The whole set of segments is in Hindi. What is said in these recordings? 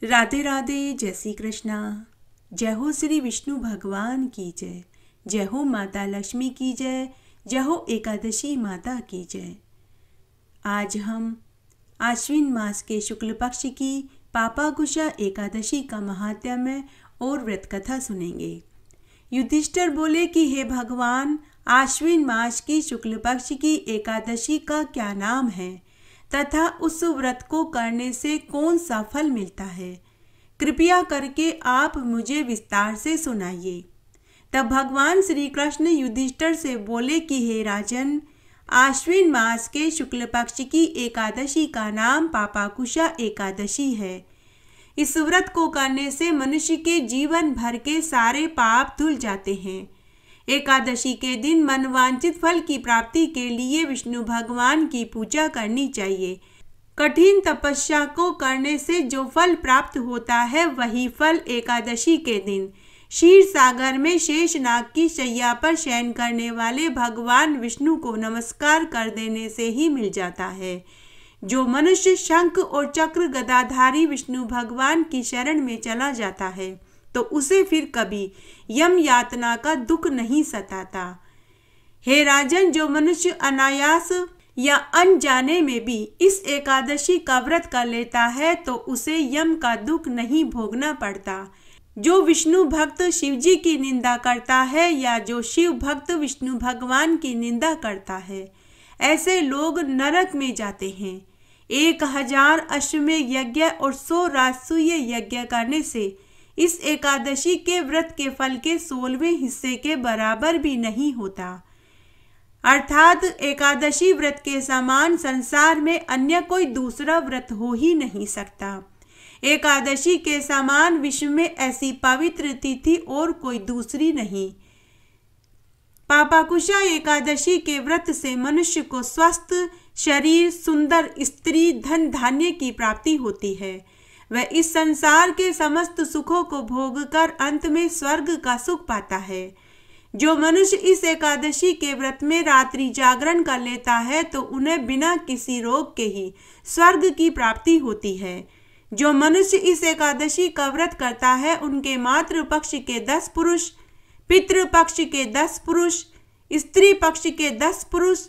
राधे राधे। जय श्री कृष्णा। जय हो श्री विष्णु भगवान की जय। जय हो माता लक्ष्मी की जय। जय हो एकादशी माता की जय। आज हम आश्विन मास के शुक्ल पक्ष की पापाकुशा एकादशी का महात्म्य और व्रत कथा सुनेंगे। युधिष्ठिर बोले कि हे भगवान, आश्विन मास की शुक्ल पक्ष की एकादशी का क्या नाम है तथा उस व्रत को करने से कौन सा फल मिलता है, कृपया करके आप मुझे विस्तार से सुनाइए। तब भगवान श्री कृष्ण युधिष्ठिर से बोले कि हे राजन, आश्विन मास के शुक्ल पक्ष की एकादशी का नाम पापाकुशा एकादशी है। इस व्रत को करने से मनुष्य के जीवन भर के सारे पाप धुल जाते हैं। एकादशी के दिन मनवांछित फल की प्राप्ति के लिए विष्णु भगवान की पूजा करनी चाहिए। कठिन तपस्या को करने से जो फल प्राप्त होता है वही फल एकादशी के दिन क्षीर सागर में शेषनाग की शैया पर शयन करने वाले भगवान विष्णु को नमस्कार कर देने से ही मिल जाता है। जो मनुष्य शंख और चक्र गदाधारी विष्णु भगवान की शरण में चला जाता है तो उसे फिर कभी यम यातना का दुख नहीं सताता। हे राजन, जो मनुष्य अनायास या अनजाने में भी इस एकादशी का व्रत कर लेता है तो उसे यम का दुख नहीं भोगना पड़ता। जो विष्णु भक्त शिवजी की निंदा करता है या जो शिव भक्त विष्णु भगवान की निंदा करता है, ऐसे लोग नरक में जाते हैं। 1000 अश्वमेध यज्ञ और 100 राजसूय यज्ञ करने से इस एकादशी के व्रत के फल के 16वें हिस्से के बराबर भी नहीं होता। अर्थात एकादशी व्रत के समान संसार में अन्य कोई दूसरा व्रत हो ही नहीं सकता। एकादशी के समान विश्व में ऐसी पवित्र तिथि और कोई दूसरी नहीं। पापाकुशा एकादशी के व्रत से मनुष्य को स्वस्थ शरीर, सुंदर स्त्री, धन धान्य की प्राप्ति होती है। वह इस संसार के समस्त सुखों को भोगकर अंत में स्वर्ग का सुख पाता है। जो मनुष्य इस एकादशी के व्रत में रात्रि जागरण कर लेता है तो उन्हें बिना किसी रोग के ही स्वर्ग की प्राप्ति होती है। जो मनुष्य इस एकादशी का व्रत करता है उनके मातृ पक्ष के 10 पुरुष, पितृ पक्ष के 10 पुरुष, स्त्री पक्ष के 10 पुरुष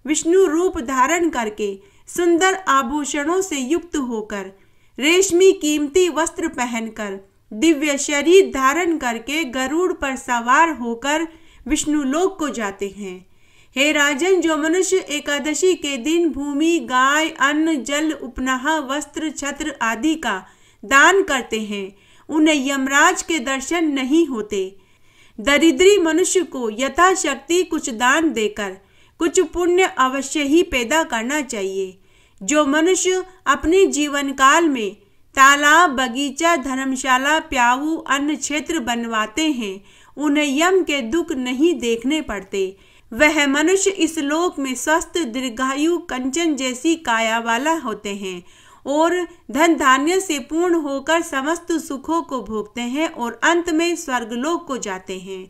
विष्णु रूप धारण करके सुंदर आभूषणों से युक्त होकर, रेशमी कीमती वस्त्र पहनकर, दिव्य शरीर धारण करके गरुड़ पर सवार होकर विष्णु लोक को जाते हैं। हे राजन, जो मनुष्य एकादशी के दिन भूमि, गाय, अन्न, जल, उपनाह, वस्त्र, छत्र आदि का दान करते हैं उन्हें यमराज के दर्शन नहीं होते। दरिद्री मनुष्य को यथाशक्ति कुछ दान देकर कुछ पुण्य अवश्य ही पैदा करना चाहिए। जो मनुष्य अपने जीवन काल में तालाब, बगीचा, धर्मशाला, प्याऊ, अन्न क्षेत्र बनवाते हैं उन्हें यम के दुख नहीं देखने पड़ते। वह मनुष्य इस लोक में स्वस्थ, दीर्घायु, कंचन जैसी काया वाला होते हैं और धन धान्य से पूर्ण होकर समस्त सुखों को भोगते हैं और अंत में स्वर्गलोक को जाते हैं।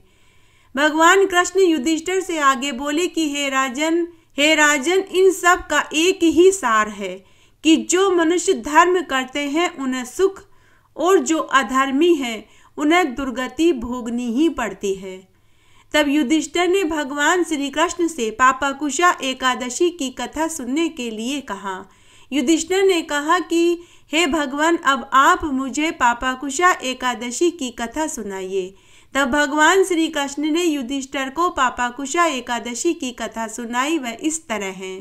भगवान कृष्ण युधिष्ठिर से आगे बोले कि हे राजन, इन सब का एक ही सार है कि जो मनुष्य धर्म करते हैं उन्हें सुख और जो अधर्मी है उन्हें दुर्गति भोगनी ही पड़ती है। तब युधिष्ठिर ने भगवान श्री कृष्ण से पापाकुशा एकादशी की कथा सुनने के लिए कहा। युधिष्ठिर ने कहा कि हे भगवान, अब आप मुझे पापाकुशा एकादशी की कथा सुनाइए। तब भगवान श्री कृष्ण ने युधिष्ठिर को पापाकुशा एकादशी की कथा सुनाई। वह इस तरह है।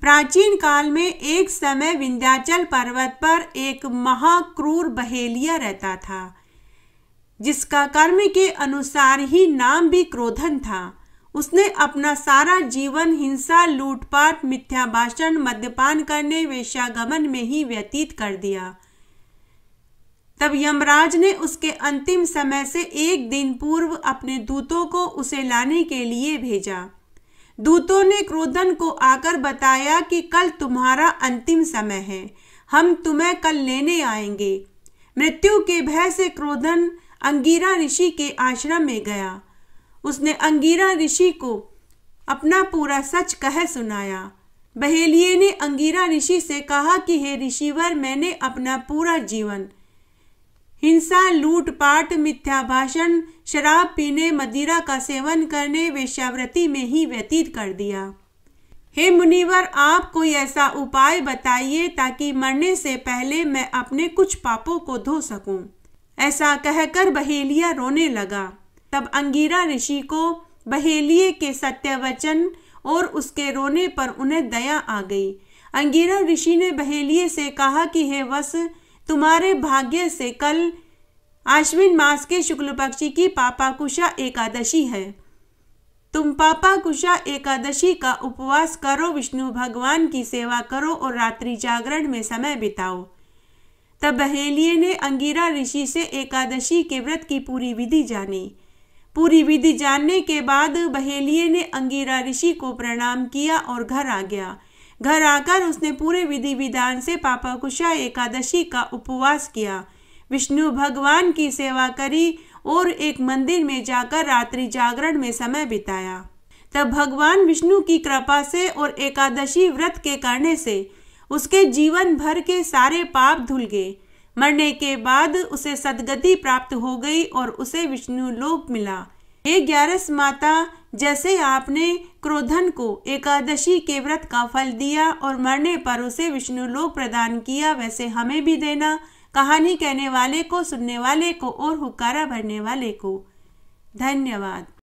प्राचीन काल में एक समय विंध्याचल पर्वत पर एक महाक्रूर बहेलिया रहता था, जिसका कर्म के अनुसार ही नाम भी क्रोधन था। उसने अपना सारा जीवन हिंसा, लूटपाट, मिथ्या भाषण, मद्यपान करने, वेश्यागमन में ही व्यतीत कर दिया। तब यमराज ने उसके अंतिम समय से एक दिन पूर्व अपने दूतों को उसे लाने के लिए भेजा। दूतों ने क्रोधन को आकर बताया कि कल तुम्हारा अंतिम समय है, हम तुम्हें कल लेने आएंगे। मृत्यु के भय से क्रोधन अंगिरा ऋषि के आश्रम में गया। उसने अंगिरा ऋषि को अपना पूरा सच कह सुनाया। बहेलिये ने अंगिरा ऋषि से कहा कि हे ऋषिवर, मैंने अपना पूरा जीवन हिंसा, लूटपाट, मिथ्या भाषण, शराब पीने, मदिरा का सेवन करने, वेश्यावृत्ति में ही व्यतीत कर दिया। हे मुनिवर, आप कोई ऐसा उपाय बताइए ताकि मरने से पहले मैं अपने कुछ पापों को धो सकूं। ऐसा कहकर बहेलिया रोने लगा। तब अंगिरा ऋषि को बहेलिये के सत्य वचन और उसके रोने पर उन्हें दया आ गई। अंगिरा ऋषि ने बहेलिये से कहा कि हे वत्स, तुम्हारे भाग्य से कल आश्विन मास के शुक्ल पक्षी की पापाकुशा एकादशी है। तुम पापाकुशा एकादशी का उपवास करो, विष्णु भगवान की सेवा करो और रात्रि जागरण में समय बिताओ। तब बहेलिये ने अंगिरा ऋषि से एकादशी के व्रत की पूरी विधि जानी। पूरी विधि जानने के बाद बहेलिये ने अंगिरा ऋषि को प्रणाम किया और घर आ गया। घर आकर उसने पूरे विधि विधान से पापाकुशा एकादशी का उपवास किया, विष्णु भगवान की सेवा करी और एक मंदिर में जाकर रात्रि जागरण में समय बिताया। तब भगवान विष्णु की कृपा से और एकादशी व्रत के करने से उसके जीवन भर के सारे पाप धुल गए। मरने के बाद उसे सद्गति प्राप्त हो गई और उसे विष्णु लोक मिला। हे ग्यारस माता, जैसे आपने क्रोधन को एकादशी के व्रत का फल दिया और मरने पर उसे विष्णु लोक प्रदान किया, वैसे हमें भी देना। कहानी कहने वाले को, सुनने वाले को और हुक्कारा भरने वाले को धन्यवाद।